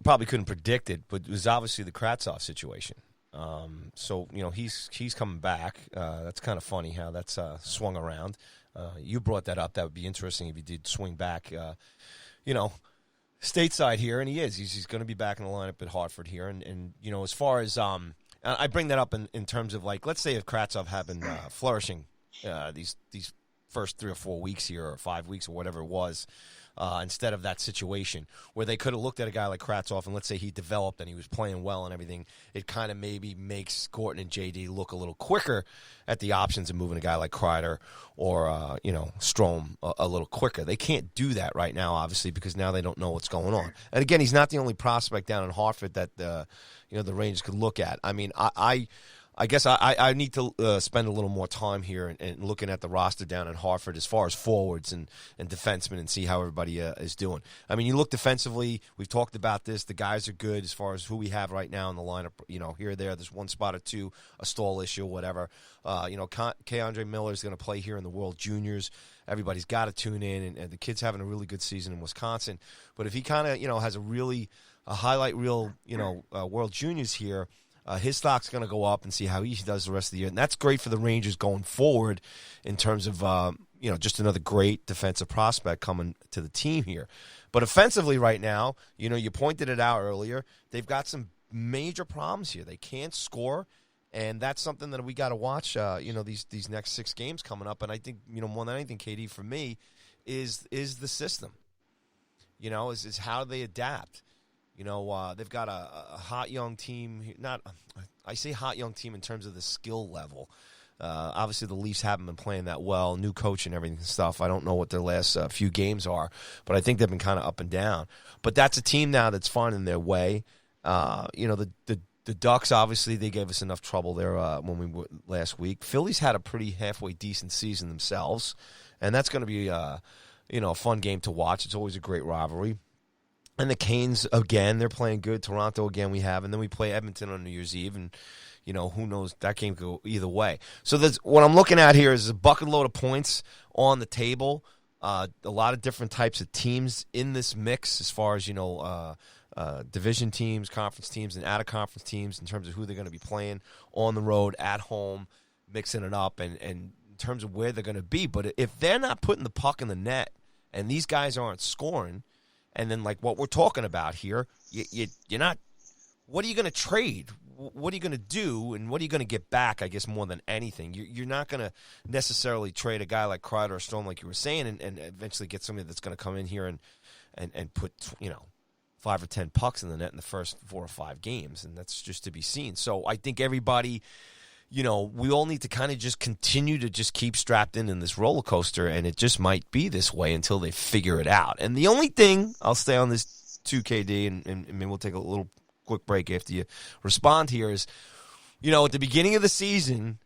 probably couldn't predict it, but it was obviously the Kravtsov situation. So he's coming back. That's kind of funny how that's swung around. You brought that up. That would be interesting if he did swing back. Stateside here, and he is. He's going to be back in the lineup at Hartford here, and as far as I bring that up in terms of like, let's say if Kravtsov had been flourishing these first 3 or 4 weeks here, or 5 weeks, or whatever it was. Instead of that situation where they could have looked at a guy like Kravtsov and let's say he developed and he was playing well and everything, it kind of maybe makes Gorton and JD look a little quicker at the options of moving a guy like Kreider or Strome a little quicker. They can't do that right now, obviously, because now they don't know what's going on. And again, he's not the only prospect down in Hartford that the Rangers could look at. I mean, I guess I need to spend a little more time here and looking at the roster down in Hartford as far as forwards and defensemen and see how everybody is doing. I mean, you look defensively, we've talked about this. The guys are good as far as who we have right now in the lineup. Here or there, there's one spot or two, a stall issue, whatever. K-Andre Miller is going to play here in the World Juniors. Everybody's got to tune in, and the kid's having a really good season in Wisconsin. But if he kind of, has a highlight reel, World Juniors here, his stock's going to go up and see how he does the rest of the year. And that's great for the Rangers going forward in terms of, just another great defensive prospect coming to the team here. But offensively right now, you pointed it out earlier, they've got some major problems here. They can't score, and that's something that we got to watch, these next 6 games coming up. And I think, more than anything, KD, for me, is the system, is how they adapt. They've got a hot young team. I say hot young team in terms of the skill level. Obviously, the Leafs haven't been playing that well. New coach and everything and stuff. I don't know what their last few games are, but I think they've been kind of up and down. But that's a team now that's finding their way. The Ducks, obviously, they gave us enough trouble there when we were last week. Phillies had a pretty halfway decent season themselves, and that's going to be a fun game to watch. It's always a great rivalry. And the Canes, again, they're playing good. Toronto, again, we have. And then we play Edmonton on New Year's Eve. And, who knows? That game could go either way. So what I'm looking at here is a bucket load of points on the table. A lot of different types of teams in this mix as far as, division teams, conference teams, and out-of-conference teams in terms of who they're going to be playing on the road, at home, mixing it up, and in terms of where they're going to be. But if they're not putting the puck in the net and these guys aren't scoring, and then, like what we're talking about here, you're not – what are you going to trade? What are you going to do, and what are you going to get back, I guess, more than anything? You're not going to necessarily trade a guy like Kreider or Strome, like you were saying, and eventually get somebody that's going to come in here and put, 5 or 10 pucks in the net in the first 4 or 5 games, and that's just to be seen. So I think everybody – we all need to kind of just continue to just keep strapped in this roller coaster, and it just might be this way until they figure it out. And the only thing, I'll stay on this 2KD, and maybe we'll take a little quick break after you respond here, is, at the beginning of the season,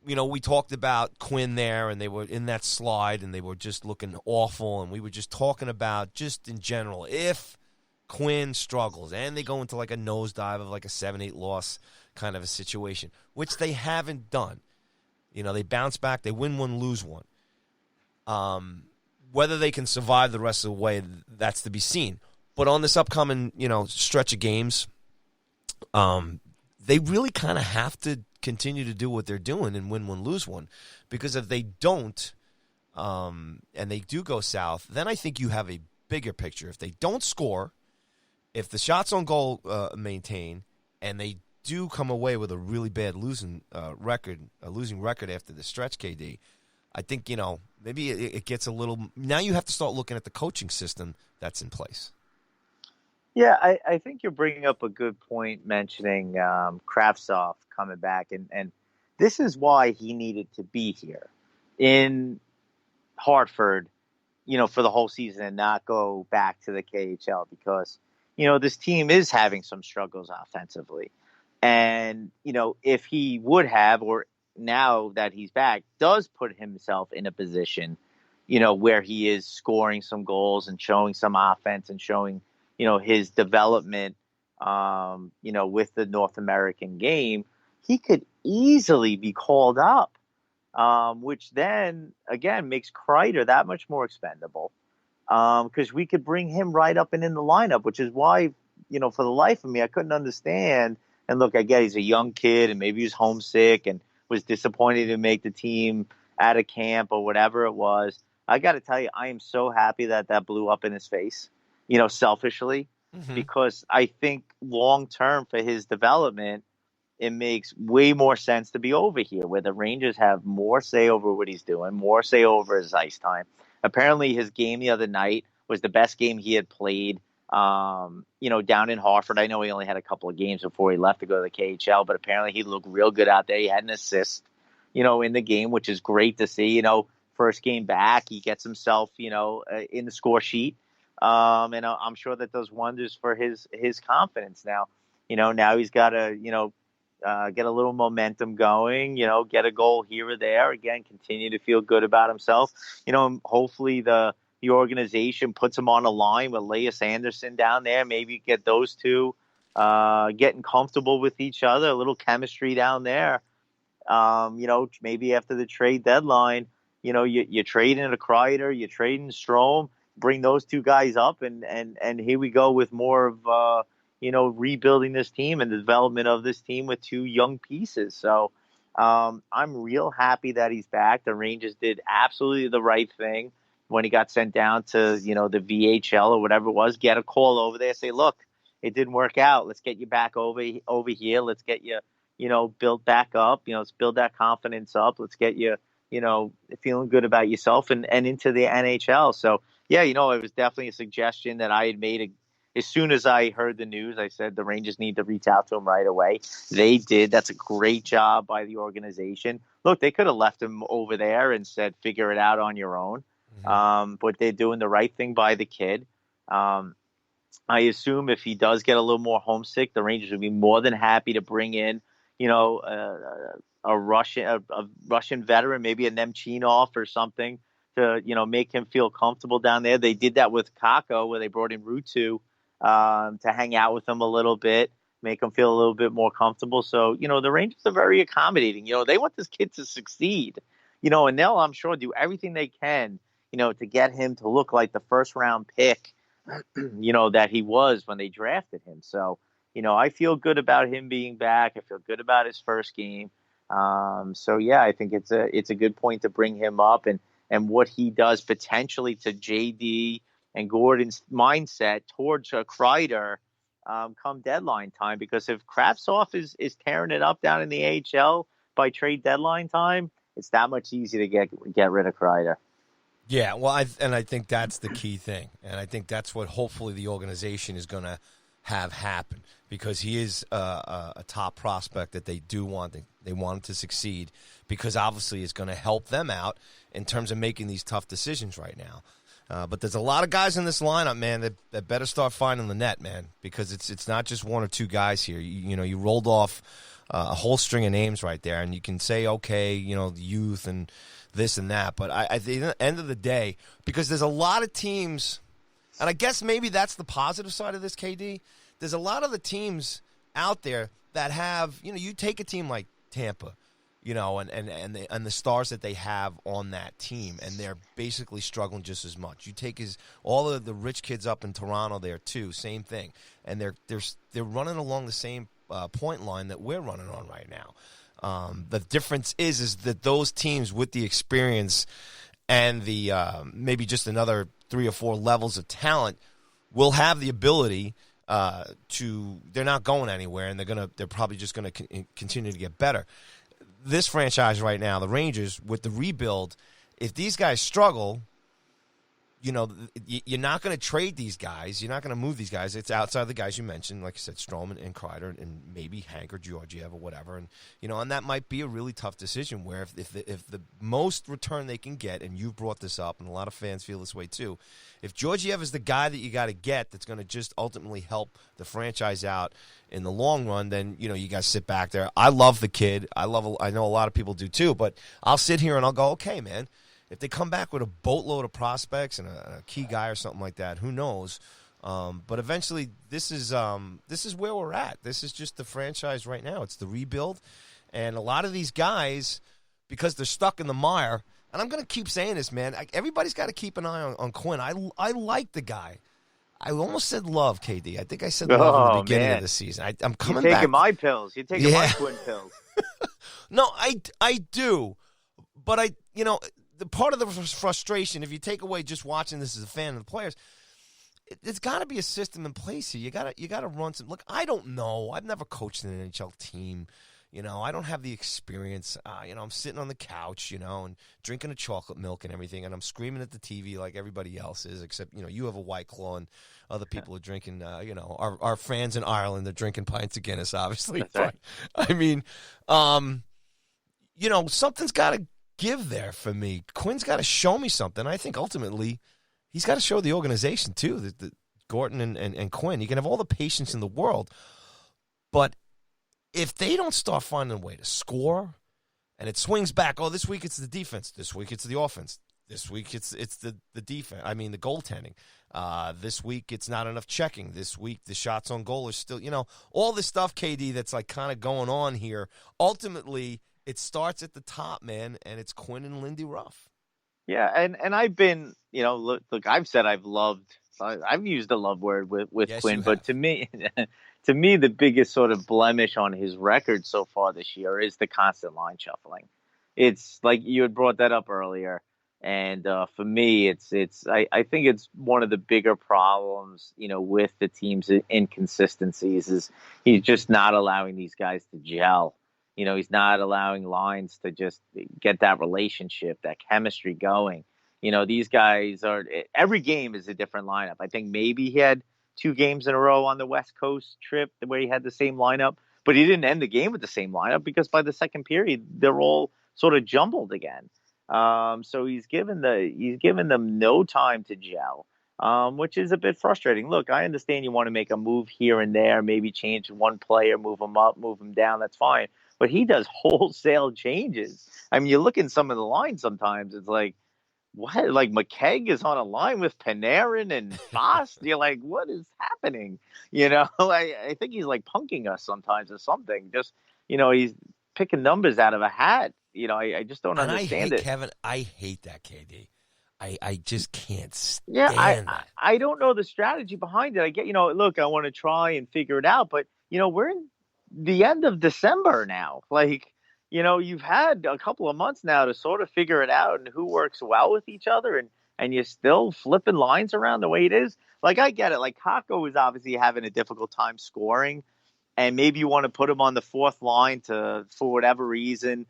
we talked about Quinn there, and they were in that slide, and they were just looking awful, and we were just talking about just in general, if Quinn struggles and they go into like a nosedive of like a 7-8 loss kind of a situation, which they haven't done. They bounce back, they win one, lose one. Whether they can survive the rest of the way, that's to be seen. But on this upcoming, stretch of games, they really kind of have to continue to do what they're doing and win one, lose one. Because if they don't, and they do go south, then I think you have a bigger picture. If they don't score, if the shots on goal maintain, and they do come away with a really bad losing record after the stretch, KD, I think, maybe it gets a little – now you have to start looking at the coaching system that's in place. Yeah, I think you're bringing up a good point mentioning Kravtsov coming back, and this is why he needed to be here in Hartford, for the whole season and not go back to the KHL because, this team is having some struggles offensively. And, if he would have, or now that he's back, does put himself in a position, where he is scoring some goals and showing some offense and showing, his development, with the North American game, he could easily be called up, which then, again, makes Kreider that much more expendable. because we could bring him right up and in the lineup, which is why, for the life of me, I couldn't understand. And look, I get he's a young kid and maybe he was homesick and was disappointed to make the team out of camp or whatever it was. I got to tell you, I am so happy that blew up in his face, selfishly, because I think long term for his development, it makes way more sense to be over here where the Rangers have more say over what he's doing, more say over his ice time. Apparently his game the other night was the best game he had played, down in Hartford. I know he only had a couple of games before he left to go to the KHL, but apparently he looked real good out there. He had an assist, in the game, which is great to see. First game back, he gets himself, in the score sheet. And I'm sure that does wonders for his confidence now. Now he's got to, get a little momentum going, get a goal here or there. Again, continue to feel good about himself. Hopefully the organization puts him on a line with Elias Anderson down there. Maybe get those two getting comfortable with each other, a little chemistry down there. Maybe after the trade deadline, you're trading a Kreider, you're trading Strome, bring those two guys up, and here we go with more of rebuilding this team and the development of this team with two young pieces. So I'm real happy that he's back. The Rangers did absolutely the right thing when he got sent down to, the VHL or whatever it was. Get a call over there, say, look, it didn't work out. Let's get you back over here. Let's get you, built back up. Let's build that confidence up. Let's get you, feeling good about yourself and into the NHL. So, yeah, it was definitely a suggestion that I had made as soon as I heard the news. I said the Rangers need to reach out to him right away. They did. That's a great job by the organization. Look, they could have left him over there and said, figure it out on your own. But they're doing the right thing by the kid. I assume if he does get a little more homesick, the Rangers would be more than happy to bring in, a Russian veteran, maybe a Nemchinov or something to, make him feel comfortable down there. They did that with Kakko, where they brought in Ruutu to hang out with him a little bit, make him feel a little bit more comfortable. So, the Rangers are very accommodating. They want this kid to succeed, and they'll, I'm sure, do everything they can, to get him to look like the first round pick, that he was when they drafted him. So, I feel good about him being back. I feel good about his first game. So yeah, I think it's a good point to bring him up and what he does potentially to JD and Gordon's mindset towards Kreider come deadline time. Because if Kravtsov is tearing it up down in the AHL by trade deadline time, it's that much easier to get rid of Kreider. Yeah, well, I think that's the key thing, and I think that's what hopefully the organization is going to have happen, because he is a top prospect that they do want. They want him to succeed, because obviously it's going to help them out in terms of making these tough decisions right now. But there's a lot of guys in this lineup, man, that better start finding the net, man, because it's not just one or two guys here. You rolled off a whole string of names right there, and you can say, okay, the youth and this and that. But at the end of the day, because there's a lot of teams, and I guess maybe that's the positive side of this, KD, there's a lot of the teams out there that have, you take a team like Tampa, and the stars that they have on that team, and they're basically struggling just as much. You take all of the rich kids up in Toronto there too, same thing, and they're running along the same point line that we're running on right now. The difference is that those teams with the experience and the maybe just another 3 or 4 levels of talent will have the ability they're not going anywhere, and they're probably just gonna continue to get better. This franchise right now, the Rangers, with the rebuild, if these guys struggle, you're not going to trade these guys. You're not going to move these guys. It's outside the guys you mentioned, like I said, Strome and Kreider, and maybe Hank or Georgiev or whatever. And and that might be a really tough decision. Where if the most return they can get, and you've brought this up, and a lot of fans feel this way too, if Georgiev is the guy that you got to get, that's going to just ultimately help the franchise out in the long run, then you guys sit back there. I love the kid. I know a lot of people do too, but I'll sit here and I'll go, okay, man. If they come back with a boatload of prospects and a key guy or something like that, who knows? But eventually, this is where we're at. This is just the franchise right now. It's the rebuild, and a lot of these guys, because they're stuck in the mire, and I'm going to keep saying this, man. Everybody's got to keep an eye on Quinn. I like the guy. I almost said love, KD. I think I said love in the beginning of the season. I'm coming back. You're taking my pills. You're taking my Quinn pills. No, I do. But the part of the frustration, if you take away just watching this as a fan of the players, there's got to be a system in place here. You got to run some. Look, I don't know. I've never coached an NHL team. I don't have the experience. I'm sitting on the couch, and drinking a chocolate milk and everything, and I'm screaming at the TV like everybody else is, except, you have a White Claw and other people are drinking, our fans in Ireland are drinking pints of Guinness, obviously. That's right. I mean, something's got to give there for me. Quinn's got to show me something. I think ultimately he's got to show the organization, too, that Gorton and Quinn. You can have all the patience in the world, but if they don't start finding a way to score, and it swings back, this week it's the defense, this week it's the offense, this week it's the defense. I mean the goaltending. This week it's not enough checking. This week the shots on goal are still, all this stuff, KD, that's like kind of going on here. Ultimately, it starts at the top, man, and it's Quinn and Lindy Ruff. Yeah, and I've been, look, I've said I've used the love word with Yes, Quinn, but to me, the biggest sort of blemish on his record so far this year is the constant line shuffling. It's like you had brought that up earlier, and for me, I think it's one of the bigger problems, with the team's inconsistencies is he's just not allowing these guys to gel. He's not allowing lines to just get that relationship, that chemistry going. These guys every game is a different lineup. I think maybe he had 2 games in a row on the West Coast trip where he had the same lineup, but he didn't end the game with the same lineup because by the second period, they're all sort of jumbled again. So he's given them no time to gel, which is a bit frustrating. Look, I understand you want to make a move here and there, maybe change one player, move him up, move him down. That's fine. But he does wholesale changes. I mean, you look in some of the lines sometimes, it's like, what? Like McKegg is on a line with Panarin and Foss. You're like, what is happening? I think he's like punking us sometimes or something. Just, he's picking numbers out of a hat. I just don't understand it. Kevin, I hate that, KD. I just can't stand that. I don't know the strategy behind it. I get, look, I want to try and figure it out, but, we're in the end of December now. Like, you've had a couple of months now to sort of figure it out and who works well with each other, and you're still flipping lines around the way it is. Like, I get it. Like, Kakko is obviously having a difficult time scoring, and maybe you want to put him on the fourth line for whatever reason,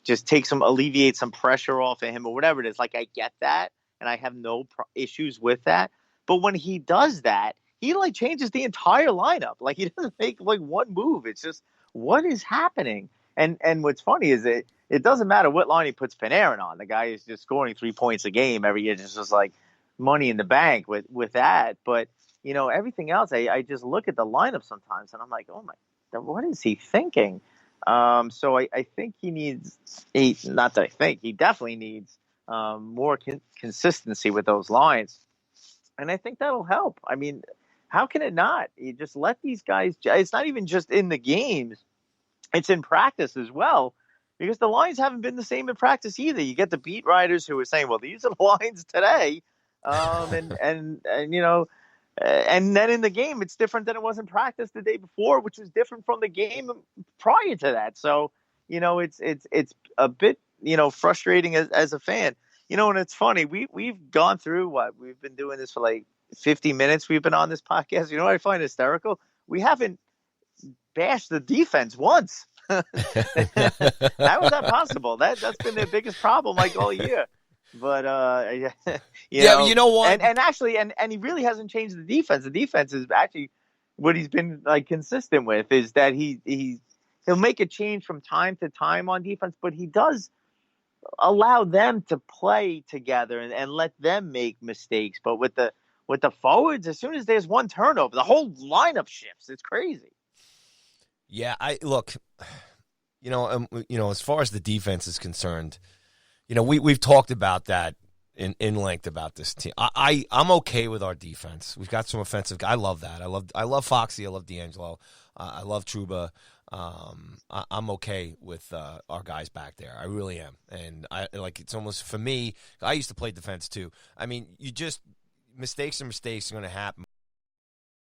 just alleviate some pressure off of him or whatever it is. Like, I get that, and I have no issues with that. But when he does that, he like changes the entire lineup. Like, he doesn't make like one move. It's just, what is happening? And what's funny is it doesn't matter what line he puts Panarin on. The guy is just scoring 3 points a game every year. It's just like money in the bank with that. But, everything else, I just look at the lineup sometimes and I'm like, oh my, what is he thinking? So I think he definitely needs more consistency with those lines. And I think that'll help. I mean, how can it not? You just let these guys. It's not even just in the games; it's in practice as well, because the lines haven't been the same in practice either. You get the beat writers who are saying, "Well, these are the lines today," and then in the game, it's different than it was in practice the day before, which was different from the game prior to that. So, it's a bit frustrating as a fan. And it's funny. We've gone through we've been doing this for like 50 minutes. We've been on this podcast. What I find hysterical? We haven't bashed the defense once. How is that possible? That's been their biggest problem like all year. But you know what? And actually, and he really hasn't changed the defense. The defense is actually what he's been like consistent with is that he'll make a change from time to time on defense, but he does allow them to play together and let them make mistakes. But with the forwards, as soon as there's one turnover, the whole lineup shifts. It's crazy. Yeah, as far as the defense is concerned, we've talked about that in length about this team. I'm okay with our defense. We've got some offensive guys. I love that. I love Foxy. I love D'Angelo. I love Trouba. I'm okay with our guys back there. I really am, and I like it's almost for me. I used to play defense too. I mean, mistakes are going to happen.